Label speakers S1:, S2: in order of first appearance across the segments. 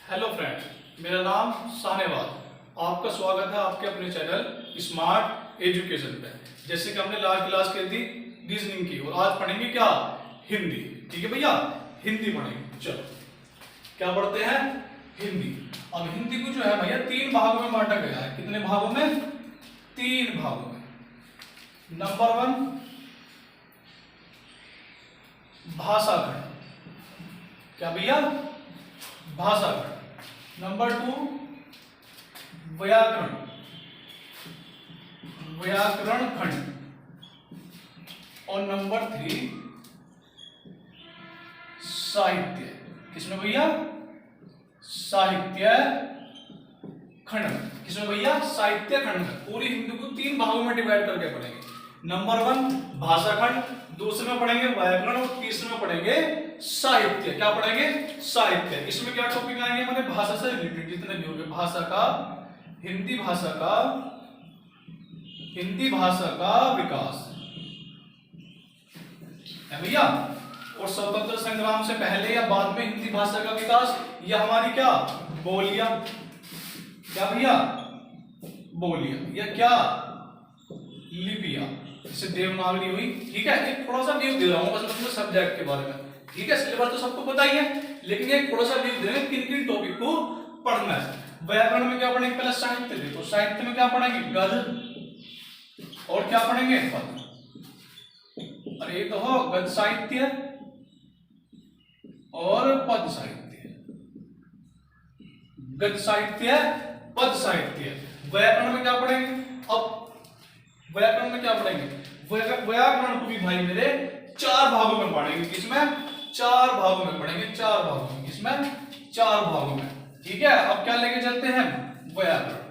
S1: Hello friends, मेरा नाम सानेवाल। आपका स्वागत है आपके अपने चैनल स्मार्ट एजुकेशन पे। जैसे कि हमने लास्ट क्लास की थी रीजनिंग की, और आज पढ़ेंगे क्या, हिंदी। ठीक है भैया, हिंदी पढ़ेंगे। चलो क्या पढ़ते हैं, हिंदी। अब हिंदी को जो है भैया 3 भागों में बांटा गया है। कितने भागों में? 3 भागों में। नंबर 1 भाषा खंड। क्या भैया? भाषा खंड। नंबर 2 व्याकरण, व्याकरण खंड। और नंबर 3 साहित्य। किसमें भैया? साहित्य खंड। किसमें भैया? साहित्य खंड में। पूरी हिंदी को 3 भागों में डिवाइड करके पढ़ेंगे। नंबर 1 भाषा खंड, दूसरे में पढ़ेंगे व्याकरण, और तीसरे में पढ़ेंगे साहित्य। क्या पढ़ेंगे? साहित्य। इसमें क्या टॉपिक आएंगे हमारे? भाषा से रिलेटेड जितने भी होंगे। भाषा का, हिंदी भाषा का, हिंदी भाषा का विकास है भैया। और स्वतंत्र संग्राम से पहले या बाद में हिंदी भाषा का विकास, यह हमारी क्या बोलियां। क्या भैया? बोलियां। या क्या लिपियां, जैसे देवनागरी हुई। ठीक है, एक थोड़ा सा व्यू दे रहा हूं बस मतलब सब्जेक्ट के बारे में। ठीक है, सिलेबस तो सबको पता ही है, लेकिन एक थोड़ा सा व्यू दे रहे हैं किन किन टॉपिक को पढ़ना है। व्याकरण में क्या पढ़ेंगे? पहले साहित्य देखो। साहित्य में क्या पढ़ेंगे? गद्य। और क्या पढ़ेंगे? पद्य। अरे तो हो गद्य साहित्य और पद्य साहित्य। गद्य साहित्य, पद्य साहित्य। व्याकरण में क्या पढ़ेंगे? अब व्याकरण में क्या पढ़ेंगे? व्याकरण को भी भाई मेरे 4 भागों में पढ़ेंगे। किसमें? 4 भागों में पढ़ेंगे। 4 भागों में। किसमें? 4 भागों में। ठीक है, अब क्या लेके चलते हैं? व्याकरण।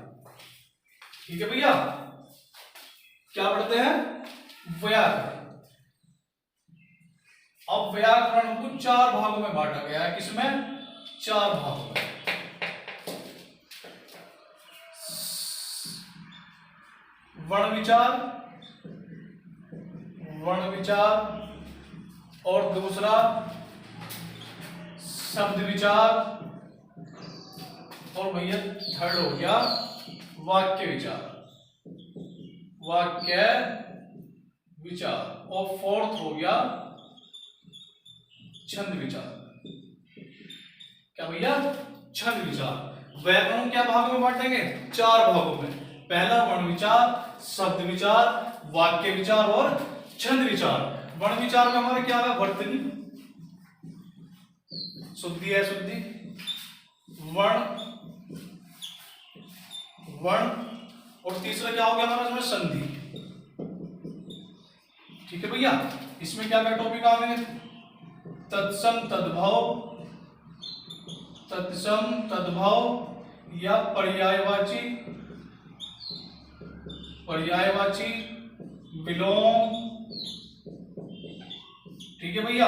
S1: ठीक है भैया, क्या पढ़ते हैं? व्याकरण। अब व्याकरण को 4 भागों में बांटा गया है। किसमें? 4 भागों में। वर्ण विचार, वर्ण विचार, और दूसरा शब्द विचार, और भैया थर्ड हो गया वाक्य विचार, वाक्य विचार, और फोर्थ हो गया छंद विचार। क्या भैया? छंद विचार। व्याकरण क्या भागों में बांटेंगे? 4 भागों में। पहला वर्ण विचार, शब्द विचार, वाक्य विचार और छंद विचार। वर्ण विचार में हमारे क्या है? वर्तनी, शुद्धि है, शुद्धि, वर्ण, वर्ण, और तीसरा क्या हो गया हमारा? इसमें संधि। ठीक है भैया, इसमें क्या क्या टॉपिक आ गए? तत्सम तद्भव, तत्सम तद्भव या पर्यायवाची, पर्यायवाची, विलोम। ठीक है भैया,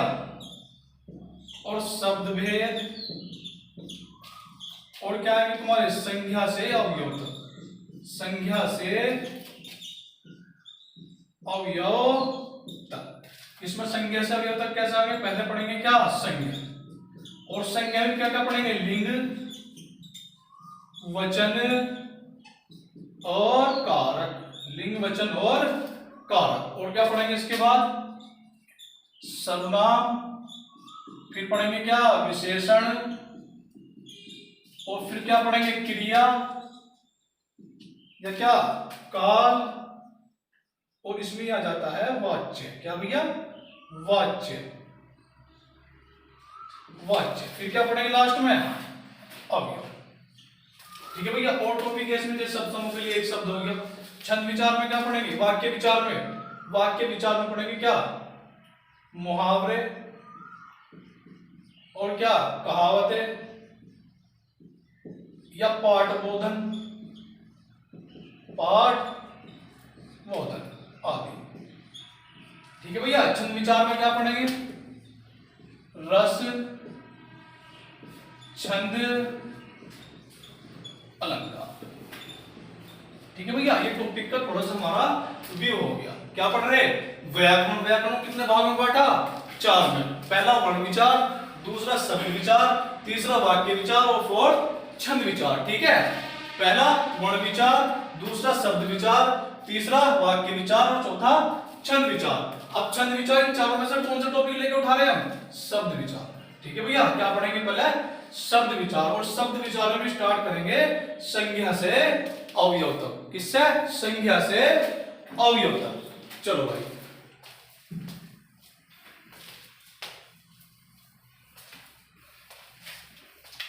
S1: और शब्द भेद, और क्या है कि तुम्हारे संज्ञा से अवयव तक, संज्ञा से अवयव तक। इसमें संज्ञा से अवयव तक कैसे आगे? पहले पढ़ेंगे क्या? संज्ञा। और संज्ञा में क्या क्या पढ़ेंगे? लिंग, वचन और कारक। लिंग, वचन और कारक। और क्या पढ़ेंगे इसके बाद? सर्वनाम। फिर पढ़ेंगे क्या? विशेषण। और फिर क्या पढ़ेंगे? क्रिया या क्या? काल। और इसमें आ जाता है वाच्य। क्या भैया? वाच्य, वाच्य। फिर क्या पढ़ेंगे लास्ट में? अवयव। ठीक है भैया, और टॉपिक है इसमें जैसे शब्द समूह के लिए एक शब्द हो गया। छंद विचार में क्या पढ़ेंगे? वाक्य विचार में, वाक्य विचार में पढ़ेंगे क्या? मुहावरे, और क्या? कहावतें या पाठ बोधन, पाठ बोधन आदि। ठीक है भैया, छंद विचार में क्या पढ़ेंगे? रस, छंद, अलंकार। ठीक है भैया, ये टॉपिक का थोड़ा सा हमारा व्यू हो गया। क्या पढ़ रहे? व्याकरण। व्याकरण कितने भागों में बांटा? 4 में। पहला वर्ण विचार, दूसरा शब्द विचार, तीसरा वाक्य विचार और फोर्थ छंद विचार। ठीक है, पहला गुण विचार, दूसरा शब्द विचार, तीसरा वाक्य विचार और चौथा छंद विचार। अब छंद विचार इन चारों में से कौन सा टॉपिक लेके उठा रहे हैं हम? शब्द विचार। ठीक है भैया, क्या पढ़ेंगे पहले? शब्द विचार। और शब्द विचार में भी स्टार्ट करेंगे संज्ञा से अवयव तक। किससे? संज्ञा से अवयव तक। चलो भाई,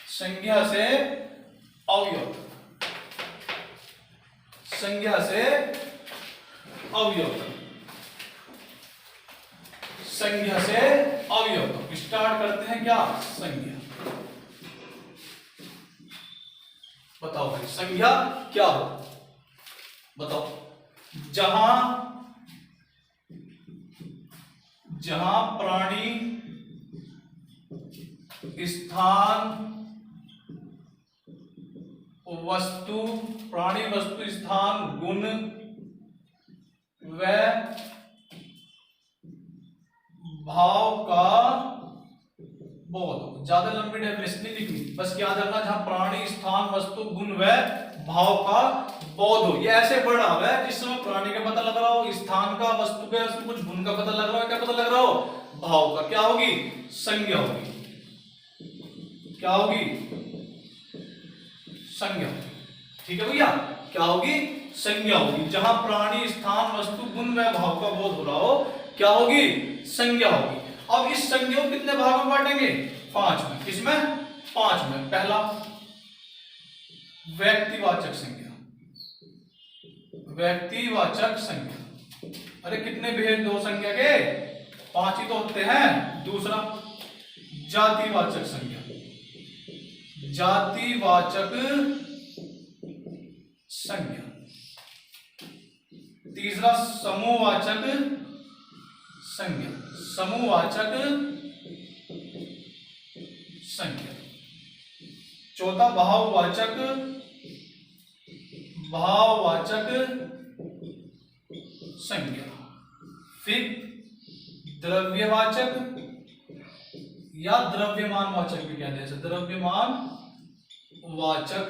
S1: संज्ञा से अवयव तक, संज्ञा से अवयव तक, संज्ञा से अवयव तक स्टार्ट करते हैं। क्या? संज्ञा। बताओ भाई, संज्ञा क्या हो? बताओ। जहां प्राणी, स्थान, वस्तु, प्राणी, वस्तु, स्थान, गुण व भाव का बोध। ज्यादा लंबी डेफिनेशन नहीं लिखनी, बस याद रखना जहां प्राणी, स्थान, वस्तु, गुण व भाव का बोध हो। ये ऐसे वर्ड आ रहा है जिसमें प्राणी का पता लग रहा हो, स्थान का, वस्तु का, कुछ गुण का पता लग रहा हो, क्या पता लग रहा हो? भाव का। क्या होगी? संज्ञा होगी। क्या होगी? संज्ञा। ठीक है भैया, क्या होगी? संज्ञा होगी। जहां प्राणी, स्थान, वस्तु, गुण व भाव का बोध हो रहा हो, क्या होगी? संज्ञा होगी। अब इस संज्ञा को कितने भागों में बांटेंगे? 5 में। किसमें? 5 में। पहला व्यक्तिवाचक संज्ञा, व्यक्तिवाचक संज्ञा। अरे कितने भेद दो संज्ञा के? 5 ही तो होते हैं। दूसरा जातिवाचक संज्ञा, जातिवाचक संज्ञा। तीसरा समूहवाचक संज्ञा, समूहवाचक संज्ञा। चौथा भाववाचक, भाववाचक संज्ञा। फिर द्रव्यवाचक या द्रव्यमान वाचक भी कहते हैं, द्रव्यमान वाचक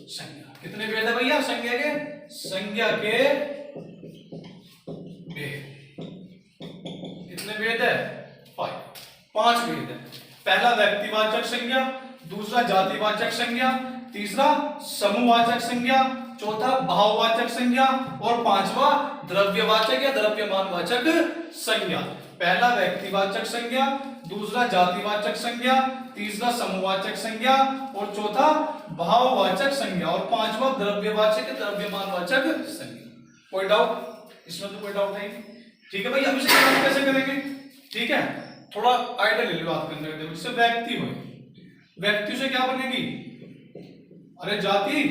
S1: संज्ञा। कितने भेद है भैया संज्ञा के? संज्ञा के भेद कितने भेद है? 5 भेद है। पहला व्यक्तिवाचक संज्ञा, दूसरा जातिवाचक संज्ञा, तीसरा समूहवाचक संज्ञा, चौथा भाववाचक संज्ञा और पांचवा द्रव्यवाचक या द्रव्यमानवाचक संज्ञा। पहला व्यक्तिवाचक संज्ञा, दूसरा जातिवाचक संज्ञा, तीसरा समूहवाचक संज्ञा और चौथा भाववाचक संज्ञा और पांचवा द्रव्यवाचक या द्रव्यमानवाचक संज्ञा। कोई डाउट? इसमें तो कोई डाउट नहीं। ठीक है भैया, अब इसे कैसे करेंगे? ठीक है, थोड़ा आइडिया ले लो बात करने का। जैसे व्यक्ति हो, व्यक्ति से क्या बनेगी? अरे जाति,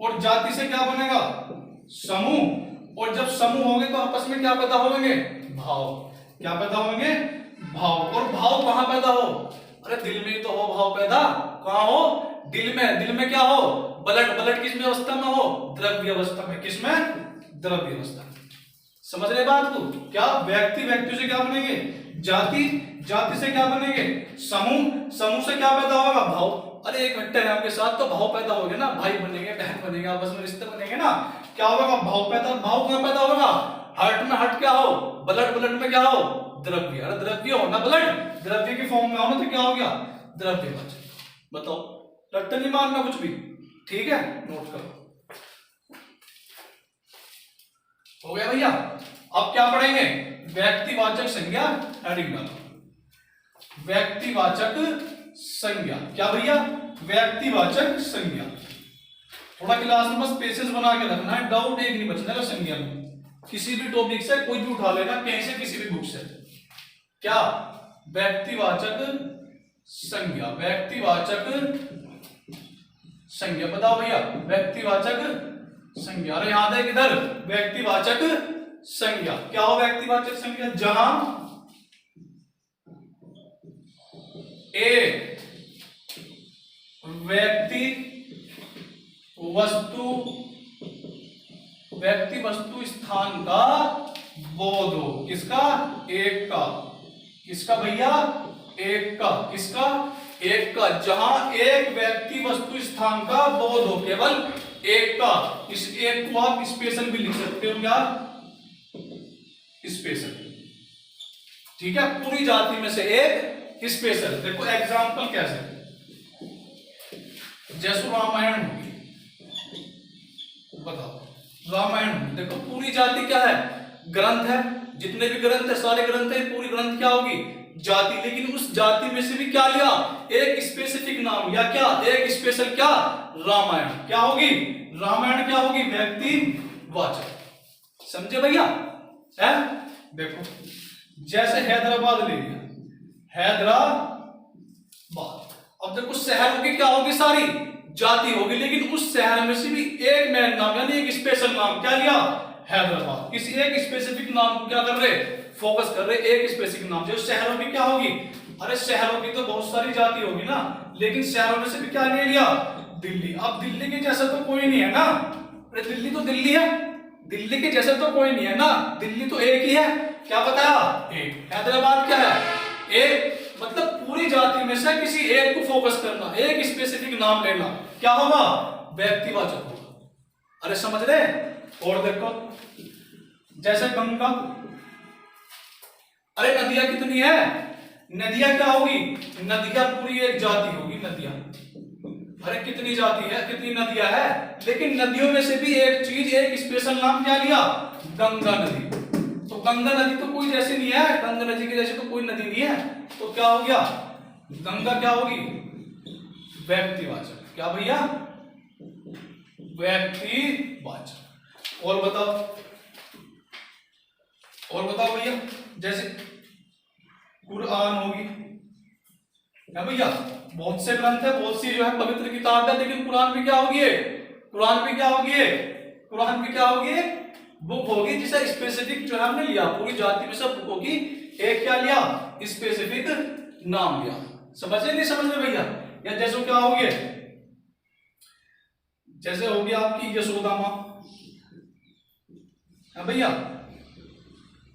S1: और जाति से क्या बनेगा? समूह, और जब समूह होंगे तो आपस में क्या पैदा होंगे? भाव। क्या पैदा होंगे? भाव। और भाव कहां पैदा हो? अरे दिल में तो हो भाव पैदा। कहां हो? दिल में। दिल में क्या हो? ब्लड। ब्लड किस अवस्था में हो? द्रव्य अवस्था में। किसमें? द्रव्य अवस्था में। समझ रहे बात को? क्या व्यक्ति, व्यक्ति से क्या बनेंगे? जाति, जाति से क्या बनेंगे? समूह, समूह से क्या पैदा होगा? भाव। अरे इकट्ठे हैं आपके साथ तो भाव पैदा होगा ना, भाई बनेंगे, बहन बनेंगे, आपस में रिश्ते बनेंगे ना। क्या होगा? भाव पैदा। भाव कहां पैदा होगा? हार्ट में। हार्ट क्या हो? ब्लड। ब्लड में क्या हो? द्रव्य। अरे द्रव्य हो ना, ब्लड द्रव्य की फॉर्म में हो ना, तो क्या हो गया? द्रव्यवाचक। बताओ, रट्टा नहीं मारना कुछ भी। ठीक है, नोट करो। हो गया भैया? अब क्या पढ़ेंगे? व्यक्तिवाचक संज्ञा। हेडिंग डालो, व्यक्तिवाचक संज्ञा। क्या भैया? व्यक्तिवाचक संज्ञा। थोड़ा क्लास में बस पेसेस बना के रखना है, डाउट एक नहीं बचने का संज्ञा में। किसी भी टॉपिक से कोई भी उठा लेना, कहीं से, किसी भी बुक से। क्या? व्यक्तिवाचक संज्ञा, व्यक्तिवाचक संज्ञा। बताओ भैया, व्यक्तिवाचक संज्ञा। अरे याद है किधर? व्यक्तिवाचक संज्ञा। क्या हो व्यक्तिवाचक संज्ञा? जहां एक व्यक्ति, वस्तु, व्यक्ति, वस्तु, स्थान का बोध हो। किसका? एक का। किसका भैया? एक का। किसका? एक का। जहां एक व्यक्ति वस्तु स्थान का बोध हो, केवल एक का। इस एक को आप स्पेशल भी लिख सकते हो, क्या? स्पेशल। ठीक है, पूरी जाति में से एक स्पेशल। देखो एग्जांपल कैसे, जैसे रामायण होगी, बताओ रामायण, देखो पूरी जाति क्या है? ग्रंथ है। जितने भी ग्रंथ है, सारे ग्रंथ है, पूरी ग्रंथ क्या होगी? जाति। लेकिन उस जाति में से भी क्या लिया? एक स्पेसिफिक नाम, या क्या? एक स्पेशल क्या? रामायण। क्या होगी? रामायण क्या होगी? व्यक्तिवाचक। समझे भैया? है? देखो जैसे हैदराबाद ले लिया, हैदराबाद। अब देखो शहरों की क्या होगी? सारी जाति होगी, लेकिन उस शहर में से भी एक मेन नाम, यानी एक स्पेशल नाम क्या लिया? हैदराबाद। इस एक स्पेसिफिक नाम को क्या कर रहे? फोकस कर रहे, एक स्पेसिफिक नाम। जो शहरों की क्या होगी? अरे शहरों की तो बहुत सारी जाति होगी ना, लेकिन शहरों में से भी क्या ले लिया? दिल्ली। अब दिल्ली के जैसा तो कोई नहीं है ना। अरे दिल्ली तो दिल्ली है, दिल्ली के जैसा तो कोई नहीं है ना। दिल्ली तो एक ही है। क्या बताया? एक। हैदराबाद क्या है? एक। मतलब पूरी जाति में से किसी एक को फोकस करना, एक स्पेसिफिक नाम लेना, क्या होगा? व्यक्तिवाचक होगा। अरे समझ रहे? और देखो जैसे गंगा। अरे नदियां कितनी है? नदियां क्या होगी? नदियां पूरी एक जाति होगी, नदियां। अरे कितनी जाति है, कितनी नदियां है, लेकिन नदियों में से भी एक चीज, एक स्पेशल नाम क्या लिया? गंगा नदी। तो गंगा नदी तो कोई जैसे नहीं है, गंगा नदी के जैसे तो कोई नदी नहीं है। तो क्या हो गया? गंगा क्या होगी? व्यक्तिवाचक। क्या भैया? व्यक्तिवाचक। और बताओ, और बताओ भैया, जैसे कुरान होगी, क्या भैया? बहुत से ग्रंथ है, बहुत सी जो है पवित्र किताब है, लेकिन कुरान भी क्या होगी? कुरान भी क्या होगी? कुरान भी क्या होगी? बुक होगी, जिसे स्पेसिफिक जो है हमने लिया, पूरी जाति में से बुक होगी, एक क्या लिया? स्पेसिफिक नाम लिया। समझ नहीं समझ रहे भैया? या जैसे क्या होगी? जैसे होगी आपकी यशोदा माँ, है भैया?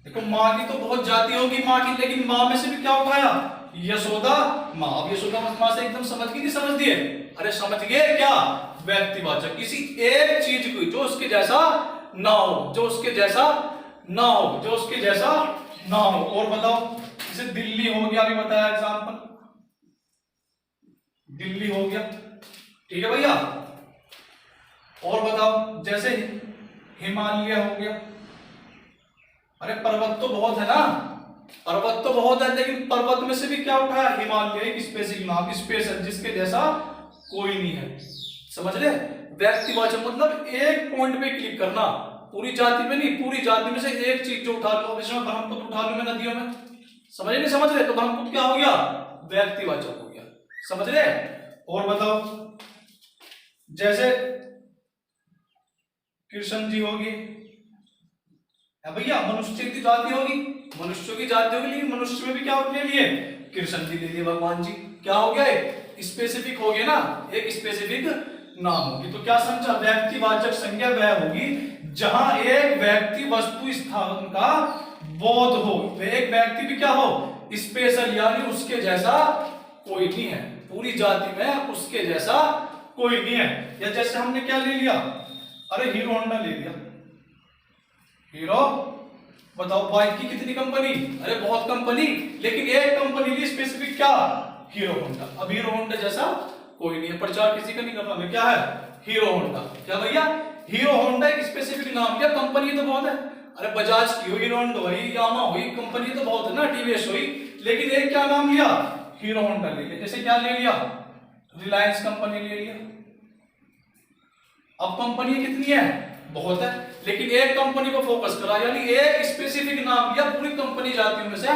S1: देखो माँ की तो बहुत जाति होगी माँ की, लेकिन माँ में से भी क्या उठाया? यशोदा माँ। अब यशोदा माँ से एकदम समझ गई, नहीं समझ दिए? अरे समझ गए क्या? व्यक्तिवाचक। किसी एक चीज को जो उसके जैसा ना हो, जो उसके जैसा ना हो, जो उसके जैसा ना हो। और बताओ, जैसे दिल्ली हो गया, अभी बताया एग्जांपल, दिल्ली हो गया, ठीक है भैया? और बताओ, जैसे हिमालय हो गया। अरे पर्वत तो बहुत है ना, पर्वत तो बहुत है, लेकिन पर्वत में से भी क्या उठाया? हिमालय। एक स्पेसिफिक नाम, स्पेशल, जिसके जैसा कोई नहीं है। समझ रहे? व्यक्तिवाचक मतलब एक पॉइंट पे क्लिक करना, पूरी जाति में नहीं, पूरी जाति में से एक चीज जो उठा लो। इसमें ब्रह्मपुत्र उठा लो मैं नदियों में, समझ नहीं समझ रहे? तो ब्रह्मपुत्र क्या हो गया? व्यक्तिवाचक हो गया। समझ रहे? और बताओ, जैसे कृष्ण जी होगी, भैया मनुष्य की जाति होगी, मनुष्यों की जाति होगी, लेकिन मनुष्य में भी क्या ले लिए? कृष्ण जी ले लिए, भगवान जी। क्या हो गया? स्पेसिफिक हो गया ना, एक स्पेसिफिक नाम होगी। तो क्या समझा? व्यक्तिवाचक संज्ञा वह होगी जहां एक व्यक्ति वस्तु स्थान का बोध हो, एक व्यक्ति भी क्या हो? स्पेशल, यानी उसके जैसा कोई नहीं है, पूरी जाति में उसके जैसा कोई नहीं है। या जैसे हमने क्या ले लिया? अरे हीरो होंडा ले लिया। हीरो, बताओ बाइक की कितनी कंपनी? अरे बहुत कंपनी, लेकिन एक कंपनी ली स्पेसिफिक, क्या? Hero Honda. अब हीरो होंडा जैसा कोई नहीं है, प्रचार किसी का नहीं करना है, क्या है? Hero Honda. क्या भैया? हीरो होंडा एक स्पेसिफिक नाम, क्या? कंपनी तो बहुत है। अरे बजाज की हुई, हीरो हुई, यामा हुई, कंपनी तो बहुत है ना, टीवीएस हुई, लेकिन एक क्या नाम लिया? हीरो होंडा ले लिया। जैसे क्या ले लिया? रिलायंस कंपनी ले लिया। अब कंपनी कितनी है? बहुत है, लेकिन एक कंपनी को फोकस करा, यानी एक स्पेसिफिक नाम लिया, पूरी कंपनी जातियों में से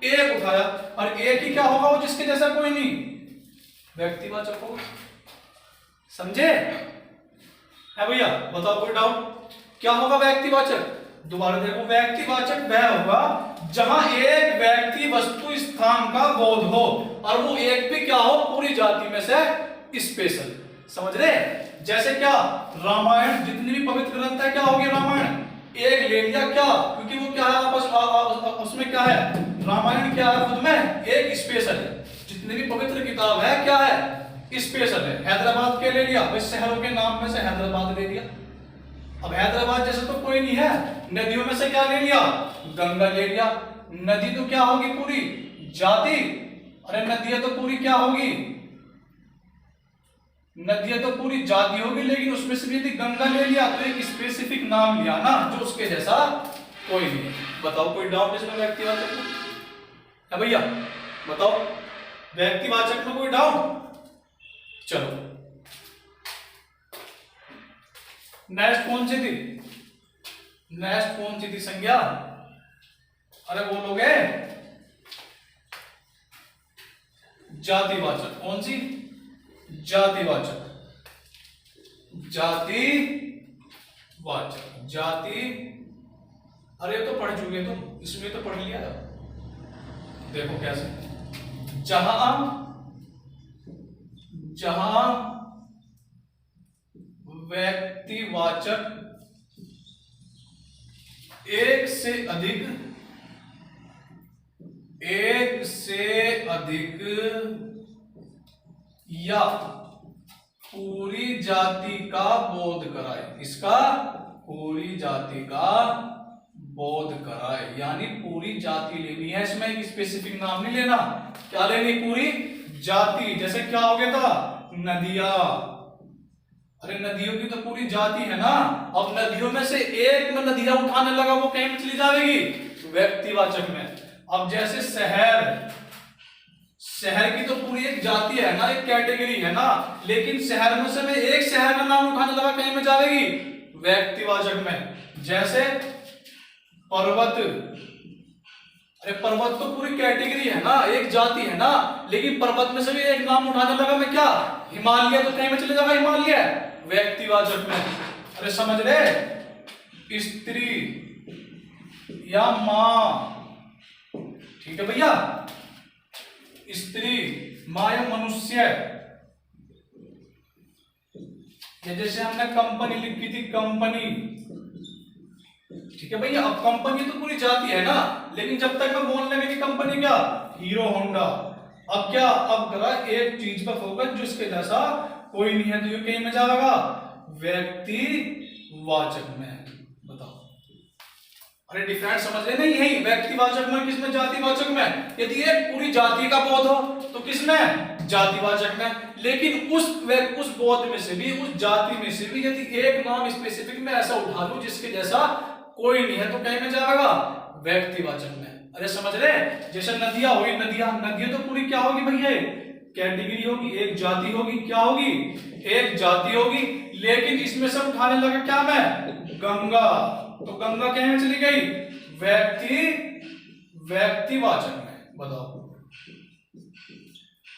S1: एक उठाया, और एक ही क्या होगा? वो जिसके जैसा कोई नहीं, व्यक्तिवाचक होगा। समझे? है भैया? बताओ कोई डाउट? क्या होगा व्यक्तिवाचक? दोबारा देखो, व्यक्तिवाचक वह होगा जहां एक व्यक्ति वस्तु स्थान का बोध हो, और वो एक भी क्या हो? पूरी जाति में से स्पेशल। समझ रहे? जैसे क्या? रामायण, जितनी भी पवित्र ग्रंथ है, क्या हो गया? रामायण एक ले लिया, क्या? क्योंकि वो क्या है? आपस उसमें क्या है? रामायण क्या है खुद में एक स्पेशल है, जितनी भी पवित्र किताब है क्या है स्पेशल है। हैदराबाद के ले लिया भाई, शहरों के नाम में से हैदराबाद ले लिया। अब हैदराबाद जैसे तो कोई नहीं है, नदियों में से क्या ले लिया गंगा ले लिया। नदी तो क्या होगी पूरी जाति, अरे नदियां तो पूरी क्या होगी, नदियां तो पूरी जाति होगी, लेकिन उसमें से भी यदि गंगा ले लिया तो एक स्पेसिफिक नाम लिया ना, जो उसके जैसा कोई नहीं। बताओ कोई डाउट इसमें व्यक्तिवाचक में है भैया, बताओ व्यक्तिवाचक में कोई डाउट। चलो नेक्स्ट कौन सी थी, नेक्स्ट कौन सी थी संज्ञा, अरे बोलोगे जातिवाचक। कौन सी, जातिवाचक, जातिवाचक, जाति, अरे तो पढ़ चुके तुम, इसमें तो पढ़ लिया। देखो कैसे, जहां जहां व्यक्तिवाचक एक से अधिक या पूरी जाति का बोध कराए, इसका पूरी जाति का बोध कराए, यानी पूरी जाति लेनी है, इसमें एक स्पेसिफिक नाम नहीं लेना। क्या लेनी, पूरी जाति। जैसे क्या हो गया था, नदियां, अरे नदियों की तो पूरी जाति है ना। अब नदियों में से एक में नदियां उठाने लगा, वो कहीं में चली जाएगी व्यक्तिवाचक में। अब जैसे शहर, शहर की तो पूरी एक जाति है ना, एक कैटेगरी है ना, लेकिन शहर में से मैं एक शहर का नाम उठाने लगा, कहीं में जाएगी व्यक्तिवाचक में। जैसे पर्वत, अरे पर्वत तो पूरी कैटेगरी है ना, एक जाति है ना, लेकिन पर्वत में से भी एक नाम उठाने लगा मैं, क्या हिमालय, तो कहीं में चले जाएगा हिमालय व्यक्तिवाचक में। अरे समझ रहे, स्त्री या मां, ठीक है भैया, स्त्री, मां या मनुष्य। जैसे हमने कंपनी लिखी थी, कंपनी, ठीक है भैया। अब कंपनी तो पूरी जाति है ना, लेकिन जब तक मैं बोलने लगे कि कंपनी क्या, हीरो होंडा। अब क्या, अब करा एक चीज पर फोकस जिसके जैसा कोई नहीं है, तो ये कहीं में जाएगा व्यक्तिवाचक में। बताओ, अरे डिफरेंस समझ रहे नहीं, यही व्यक्तिवाचक में, किसमें, जातिवाचक में। यदि एक पूरी जाति का बोध हो तो किसमें, जातिवाचक में। लेकिन उस बोध में से भी, उस जाति में से भी यदि एक नाम स्पेसिफिक में ऐसा उठा लूं जिसके जैसा कोई नहीं है, तो कहीं में जाएगा व्यक्तिवाचक में। अरे समझ रहे, जैसे नदियां हुई, नदियां, नदियां तो पूरी क्या होगी भैया, कैटेगरी होगी, एक जाति होगी, क्या होगी, एक जाति होगी, लेकिन इसमें से उठाने लगा क्या मैं, गंगा, तो गंगा कहीं में चली गई व्यक्तिवाचक में। बताओ,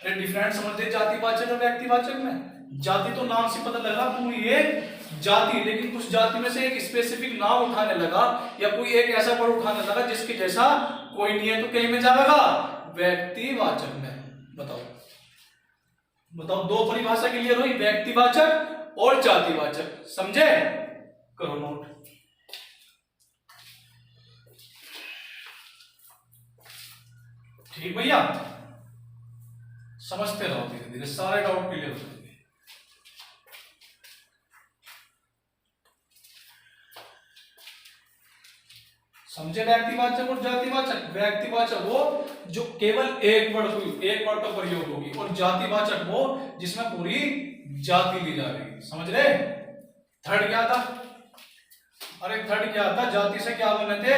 S1: अरे डिफरेंट समझते जातिवाचक और व्यक्तिवाचक में। जाति तो नाम से पता लगा पूरी एक जाति, लेकिन कुछ जाति में से एक स्पेसिफिक नाम उठाने लगा, या कोई एक ऐसा वर्ड उठाने लगा जिसके जैसा कोई नहीं है, तो कहीं में जाएगा व्यक्तिवाचक में। बताओ, बताओ, दो परिभाषा क्लियर हुई, व्यक्तिवाचक और जातिवाचक, समझे, करो नोट। ठीक भैया, समझते रहो, धीरे धीरे सारे डाउट क्लियर हो जाएंगे। समझे, व्यक्तिवाचक और जातिवाचक। व्यक्तिवाचक वो जो केवल एक वर्ड का प्रयोग होगी, और जातिवाचक वो जिसमें पूरी जाति ली जा रही। समझ रहे। थर्ड क्या था, अरे थर्ड क्या था, जाति से क्या बने थे,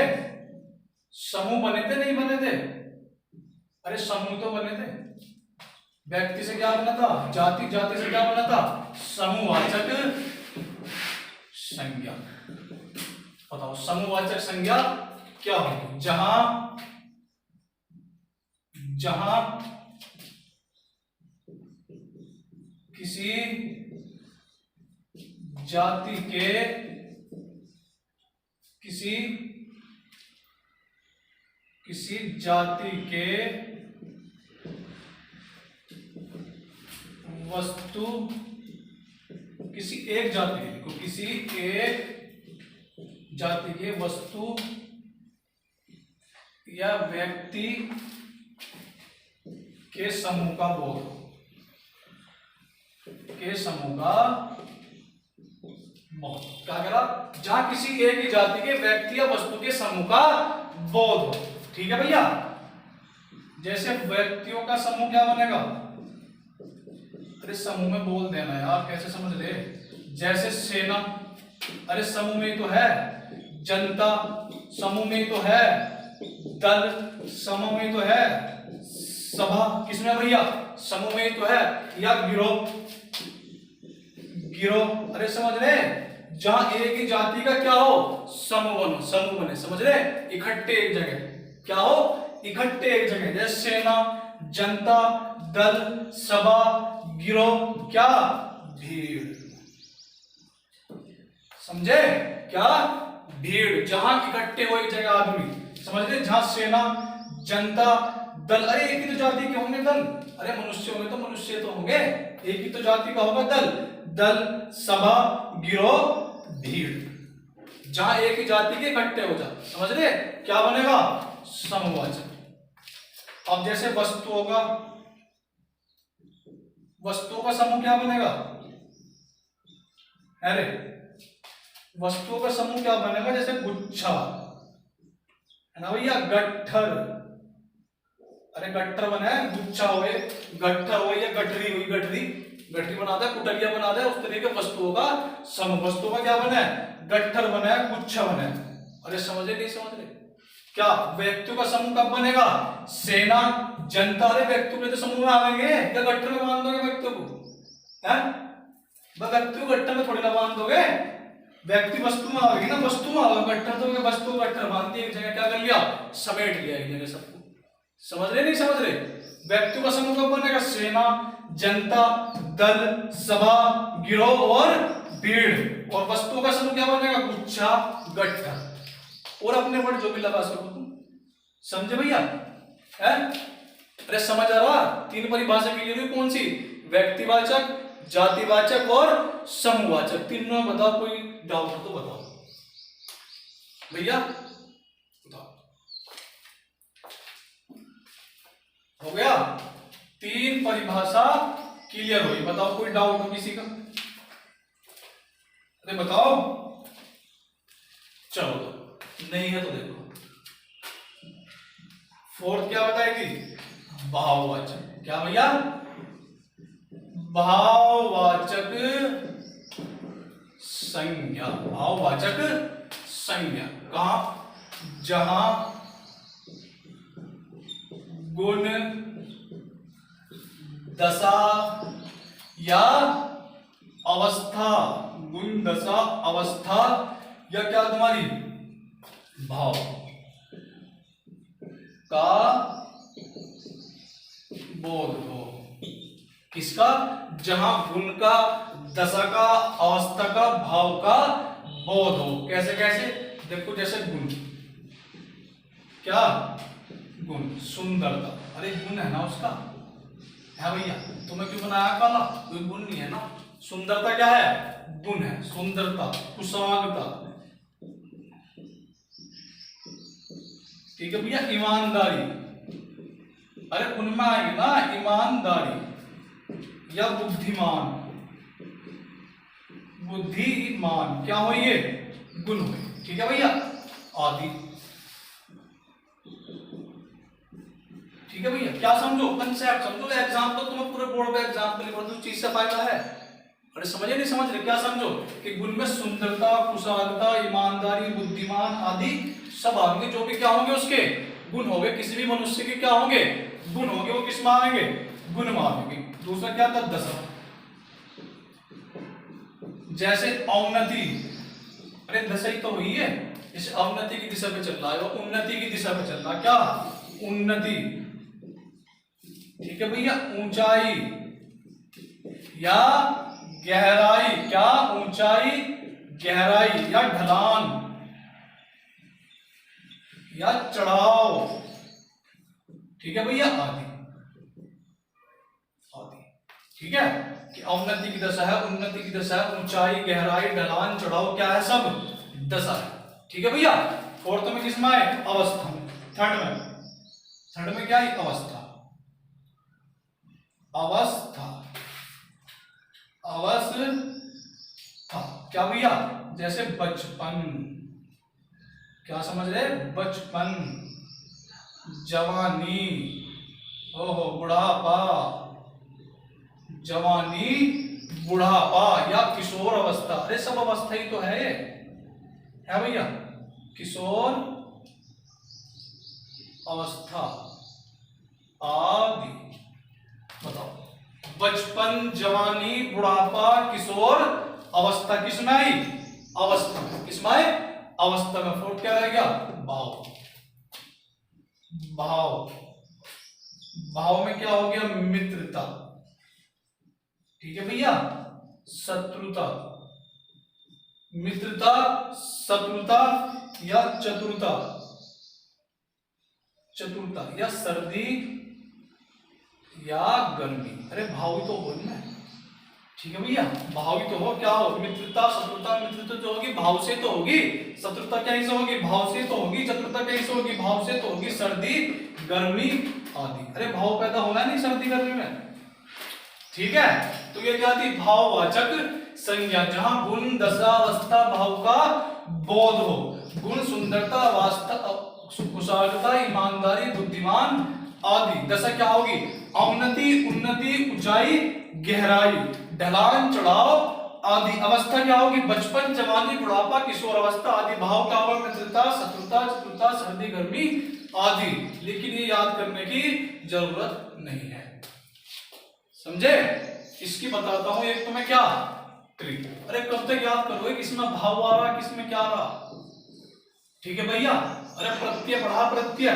S1: समूह बने थे, नहीं बने थे, अरे समूह तो बने थे। व्यक्ति से क्या बना था, जाति, जाति से क्या बना था, समूहवाचक संज्ञा। बताओ, समूहवाचक संज्ञा क्या होगी, जहां किसी जाति के वस्तु, किसी एक जाति को, किसी एक जाति के वस्तु या व्यक्ति के समूह का बोध, के समूह का बोध। क्या करा? जहां किसी एक ही जाति के व्यक्ति या वस्तु के समूह का बोध हो। ठीक है भैया। जैसे व्यक्तियों का समूह क्या बनेगा? अरे समूह में बोल देना यार, कैसे समझ ले। जैसे सेना, अरे समूह में तो है। जनता समूह में तो है। दल समूह में तो है। सभा किसमें भैया? समूह में तो है। या गिरोह, गिरोह अरे समझ रहे, जहां एक ही जाति का क्या हो, समूह बनो, समूह बने, समझ रहे, इकट्ठे एक जगह, क्या हो, इकट्ठे एक जगह। जैसे सेना, जनता, दल, सभा, गिरोह, क्या, भीड़। समझे? क्या, भीड़, जहां इकट्ठे हो एक जगह आदमी, समझ रहे, जहां सेना, जनता, दल, अरे एक ही तो जाति के होंगे दल, अरे मनुष्य होंगे तो मनुष्य तो होंगे, एक ही तो जाति का होगा दल, दल, सभा, गिरोह, भीड़। जहां एक ही जाति के इकट्ठे हो जाए, समझ रहे, क्या बनेगा, समूहवाचक। अब जैसे वस्तु होगा, वस्तुओं का समूह क्या बनेगा? अरे वस्तुओं का समूह क्या बनेगा? जैसे गुच्छा है ना भैया, गट्ठर, अरे गट्ठर बना है, गुच्छा हुए, गट्ठर हुए, या गठरी हुई, गठरी, गठरी बनाता है, कुटलिया बनाता है, उस तरीके वस्तुओं का समूह। वस्तुओं का क्या बना है? गट्ठर बना है, गुच्छा बना है। अरे समझे नहीं समझ रहे? क्या व्यक्तियों का समूह कब बनेगा? सेना, जनता, अरे व्यक्तियों के तो समूह में आएंगे, या गट्ठर में बांध दोगे व्यक्तियों को? व्यक्तियों को गट्ठर में थोड़ी ना बांध दोगे, व्यक्ति वस्तु में आएगी ना, वस्तु में आओगे, गट्ठर तो वस्तु गट्ठर बांध दिए एक जगह, क्या कर लिया, समेट लिया एक जगह सबको। समझ रहे नहीं समझ रहे? व्यक्तियों का समूह कब बनेगा? सेना, जनता, दल, सभा, गिरोह और भीड़। और वस्तुओं का समूह क्या बनेगा? गुच्छा, गट्ठर, और अपने वर्ड जो भी लगा सको तुम। समझे भैया? है? अरे समझ आ रहा? तीन परिभाषा क्लियर हुई, कौन सी? व्यक्तिवाचक, जातिवाचक और समूहवाचक। तीनों में बताओ, कोई डाउट हो तो बताओ भैया, बताओ। हो गया? तीन परिभाषा क्लियर हुई, बताओ कोई डाउट हो किसी का? अरे बताओ, चलो नहीं है तो देखो, फोर्थ क्या बताएगी? भाववाचक। क्या भैया? भाववाचक संज्ञा, भाववाचक संज्ञा। कहां? जहां गुण, दशा या अवस्था, गुण, दशा, अवस्था या क्या तुम्हारी भाव का बोध हो। किसका? जहां गुण का, दशा का, अवस्था का, भाव का बोध हो। कैसे कैसे? देखो, जैसे गुण, क्या गुण? सुंदरता, अरे गुण है ना उसका, है भैया, तुम्हें क्यों बनाया काला? कोई गुण नहीं है ना। सुंदरता क्या है? गुण है, सुंदरता, कुशाग्रता। ठीक है भैया। ईमानदारी, अरे उनमें आएगी ना ईमानदारी। या बुद्धिमान, बुद्धिमान क्या हो? ये गुण हुए। ठीक है भैया। आदि। ठीक है भैया। क्या समझो? कंसेप्ट समझो। एग्जाम्पल तुम्हें पूरे बोर्ड पे एग्जाम्पल लिखो तो चीज से फायदा है। अरे समझे नहीं समझ रहे? क्या समझो कि गुण में सुंदरता, कुशाग्रता, ईमानदारी, बुद्धिमान आदि सब आएंगे। जो भी क्या होंगे उसके गुण होंगे। किसी भी मनुष्य के क्या होंगे? गुण होंगे। वो किस में आएंगे? गुण में आएंगे। दूसरा क्या था? दशा। जैसे अवनति, अरे दशा ही तो हुई है। जैसे अवनति की दिशा पे चल रहा है, वो उन्नति की दिशा पे चल रहा है। क्या? उन्नति। ठीक है भैया। ऊंचाई या गहराई, क्या? ऊंचाई, गहराई या ढलान या चढ़ाव। ठीक है भैया। आदि आदि। ठीक है कि अवनति की दशा है, उन्नति की दशा है, ऊंचाई, गहराई, ढलान, चढ़ाव क्या है? सब दशा है। ठीक है भैया। फोर्थ में किसमें आए? अवस्था में। थर्ड में क्या है? अवस्था। अवस्था, अवस्था क्या भैया? जैसे बचपन, क्या समझ रहे? बचपन, जवानी, ओहो बुढ़ापा, जवानी, बुढ़ापा या किशोर अवस्था। अरे सब अवस्था ही तो है भैया। किशोर अवस्था आदि। बताओ, बचपन, जवानी, बुढ़ापा, किशोर अवस्था किसमें आई? अवस्था में। किसमें आई? अवस्था में। फोर्थ क्या रह गया? भाव। भाव, भाव में क्या हो गया? मित्रता। ठीक है भैया। शत्रुता, मित्रता, शत्रुता या चतुरता, चतुरता या सर्दी या गर्मी। अरे भाव ही तो हो ना। ठीक है भैया, भाव ही तो हो। क्या हो? मित्रता, शत्रुता। मित्रता जो होगी भाव से तो होगी, शत्रुता कहीं से होगी? भाव से तो होगी, चतुरता कहीं से होगी? भाव से तो होगी। सर्दी, गर्मी आदि। अरे भाव पैदा होगा नहीं सर्दी गर्मी में। ठीक है, तो ये क्या थी? भाववाचक संज्ञा, जहां गुण, दशा, अवस्था, भाव का बोध हो। गुण, सुंदरता, वास्ता, कुशलता, ईमानदारी, बुद्धिमान आदि। दशा क्या होगी? अवनति, उन्नति, ऊंचाई, गहराई, ढलान, चढ़ाव आदि। अवस्था क्या होगी? बचपन, जवानी, बुढ़ापा, किशोर अवस्था आदि। भाव क्या होगा? मित्रता, शत्रुता, चतुरता, सर्दी, गर्मी आदि। लेकिन ये याद करने की जरूरत नहीं है, समझे? इसकी बताता हूं एक तुम्हें क्या ट्रिक। अरे कब तक याद करोगे किसमें भाव आ रहा, किसमें क्या आ रहा? ठीक है भैया। अरे प्रत्यय पढ़ा, प्रत्यय।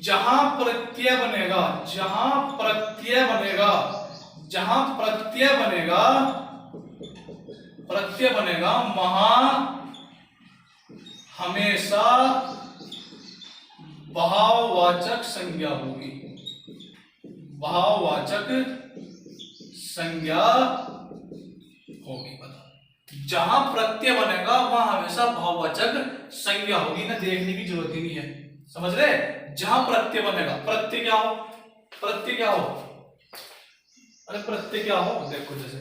S1: जहां प्रत्यय बनेगा, जहां प्रत्यय बनेगा, जहां प्रत्यय बनेगा, प्रत्यय बनेगा वहां हमेशा भाववाचक संज्ञा होगी। भाववाचक संज्ञा होगी। बता, जहां प्रत्यय बनेगा वहां हमेशा भाववाचक संज्ञा होगी। ना देखने की जरूरत ही नहीं है, समझ रहे? जहां प्रत्यय बनेगा, प्रत्यय क्या हो? प्रत्यय क्या हो? अरे प्रत्यय क्या हो? देखो जैसे,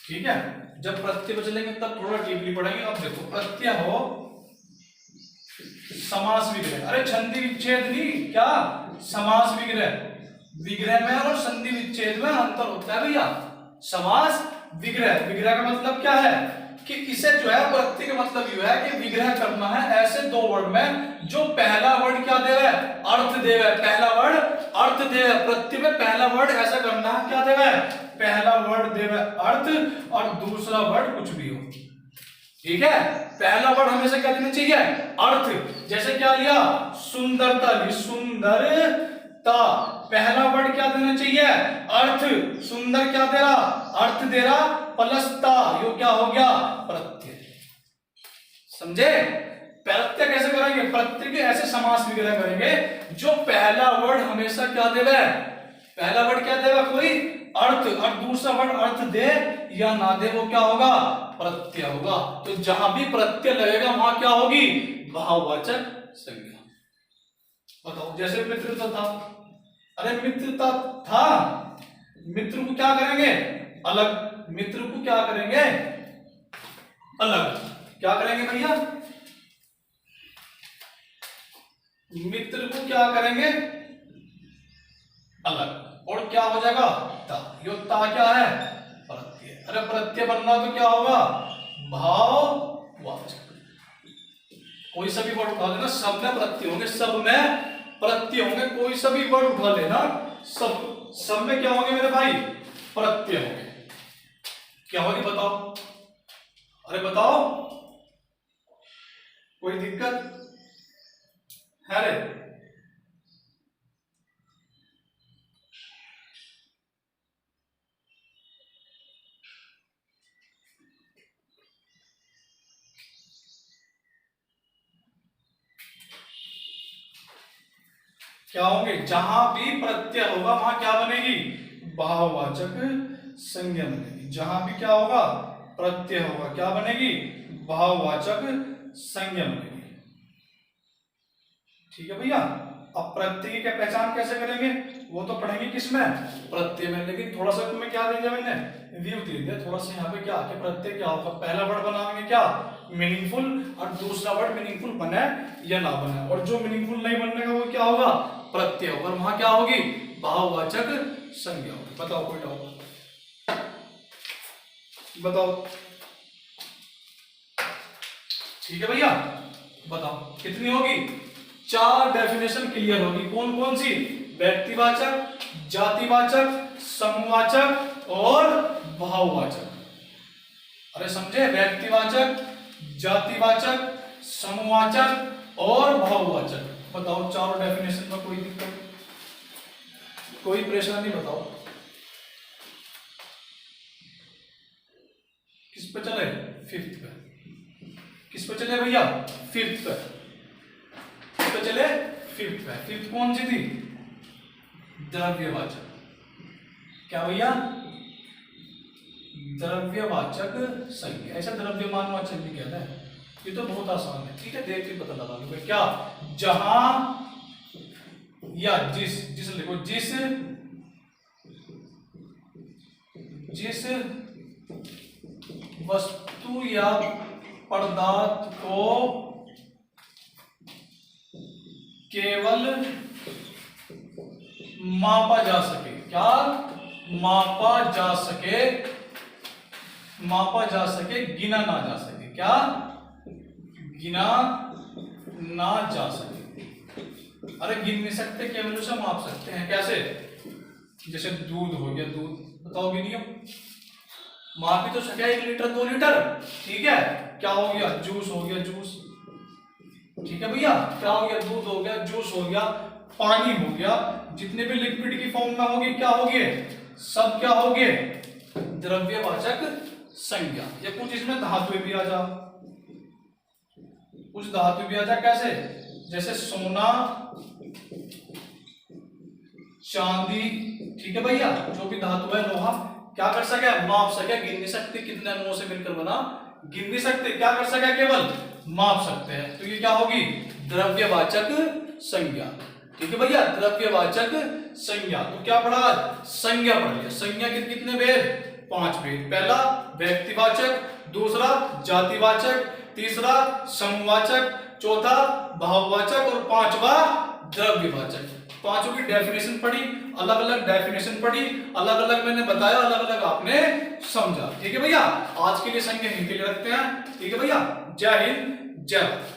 S1: ठीक है, जब प्रत्यय पे चलेंगे तब थोड़ा डीपली पढ़ेंगे। अब देखो, प्रत्यय हो, समास विग्रह। अरे संधि विच्छेद नहीं, क्या? समास विग्रह। विग्रह में और संधि विच्छेद में अंतर होता है भैया। समास विग्रह, विग्रह का मतलब क्या है? कि इसे जो है प्रत्यय का मतलब यह है कि विग्रह करना है ऐसे दो वर्ड में जो पहला वर्ड क्या देवे? अर्थ देवे। पहला वर्ड अर्थ देवे। प्रत्यय में पहला वर्ड ऐसा करना है, क्या देवे? पहला वर्ड देवे अर्थ और दूसरा वर्ड कुछ भी हो। ठीक है, पहला वर्ड हमेशा क्या देना चाहिए? अर्थ। जैसे क्या लिया? सुंदरता ली, सुंदरता। पहला वर्ड क्या देना चाहिए? अर्थ। सुंदर क्या दे रहा? अर्थ दे रहा। प्लसता, यो क्या हो गया? प्रत्यय। समझे? प्रत्यय कैसे करेंगे? प्रत्यय के ऐसे समास विग्रह करेंगे जो पहला वर्ड हमेशा क्या देवे? पहला वर्ड क्या देगा? कोई अर्थ, और दूसरा वर्ड अर्थ दे या ना दे, वो क्या होगा? प्रत्यय होगा। तो जहां भी प्रत्यय लगेगा वहां क्या होगी? भाववाचक संज्ञा। बताओ, जैसे मित्रता था। अरे मित्रता था, मित्र को क्या करेंगे? अलग। मित्र को क्या करेंगे? अलग। क्या करेंगे भैया? मित्र को क्या करेंगे? अलग। और क्या हो जाएगा? ता। यो ता क्या है? प्रत्यय। अरे प्रत्यय बनना तो क्या होगा? भाववाचक। कोई सा भी वर्ड उठा लेना, सब में प्रत्यय होंगे, सब में प्रत्यय होंगे। कोई सा भी वर्ड उठा लेना, सब में क्या होंगे मेरे भाई? प्रत्यय होंगे। क्या होगी बताओ? अरे बताओ, कोई दिक्कत है रे? क्या होंगे? जहां भी प्रत्यय होगा वहां क्या बनेगी? भाववाचक संज्ञा बनेगी। जहां भी क्या होगा? प्रत्यय होगा, क्या बनेगी? भाववाचक संज्ञा बनेगी। ठीक है भैया। अब प्रत्यय की पहचान कैसे करेंगे वो तो पढ़ेंगे किसमें, प्रत्यय में। लेकिन थोड़ा सा तुम्हें क्या दे दिया मैंने, व्यू दे दिया थोड़ा सा यहाँ पे क्या कि प्रत्यय क्या होगा। पहला वर्ड बनाएंगे क्या, मीनिंगफुल, और दूसरा वर्ड मीनिंगफुल बने या ना बने, और जो मीनिंगफुल नहीं बनने का वो क्या होगा, प्रत्यय होगा। वहां क्या होगी, भाववाचक संज्ञा होगी। बताओ कोई डाउट, बताओ। ठीक है भैया, बताओ कितनी होगी, 4 डेफिनेशन क्लियर होगी। कौन कौन सी, व्यक्तिवाचक, जातिवाचक, समूहवाचक और भाववाचक। अरे समझे, व्यक्तिवाचक, जातिवाचक, समूहवाचक और भाववाचक। बताओ चारों डेफिनेशन में कोई दिक्कत, कोई परेशानी, बताओ। किस पे चले, 5th पे। किस पे चले भैया, 5th पे। किस पे चले, 5th पे। 5th कौन सी थी, द्रव्यवाचक। क्या भैया, द्रव्यवाचक संज्ञा। ऐसा द्रव्यमानवाचक भी कहता है। ये तो बहुत आसान है, ठीक है, देख के पता लगा लो। क्या, जहां या जिस लिखो, जिस वस्तु या पदार्थ को केवल मापा जा सके। क्या, मापा जा सके, मापा जा सके, गिना ना जा सके। क्या, गिना ना जा सके। अरे गिन नहीं सकते, केवल उसे माप सकते हैं। कैसे, जैसे दूध हो गया, दूध बताओ गिनियो, माप ही तो सके 1 लीटर 2 लीटर। ठीक है, क्या हो गया, जूस हो गया, जूस। ठीक है भैया, क्या हो गया, दूध हो गया, जूस हो गया, पानी हो गया। जितने भी लिक्विड की फॉर्म में होगी क्या होगी, सब क्या होगे, द्रव्यवाचक संज्ञा। या कुछ इसमें धातु भी आ जा, कुछ धातु भी आ जा। कैसे, जैसे सोना, चांदी। ठीक है भैया, जो भी धातु है, लोहा, क्या कर सके, माप सके, गिन नहीं सकते। कितने अणुओं से मिलकर बना, गिन नहीं सकते। क्या कर सके, केवल माप सकते हैं। तो ये क्या होगी, द्रव्यवाचक संज्ञा। ठीक है भैया, द्रव्यवाचक संज्ञा। तो क्या पढ़ा, संज्ञा पढ़ लिया। संज्ञा के कितने भेद, 5 भेद। पहला व्यक्तिवाचक, दूसरा जातिवाचक, तीसरा समूहवाचक, चौथा भाववाचक और 5वां द्रव्यवाचक। पांचों की डेफिनेशन पढ़ी, अलग अलग डेफिनेशन पढ़ी, अलग अलग मैंने बताया, अलग अलग आपने समझा। ठीक है भैया, आज के लिए संज्ञा यहीं के लिए रखते हैं। ठीक है भैया, जय हिंद, जय भारत।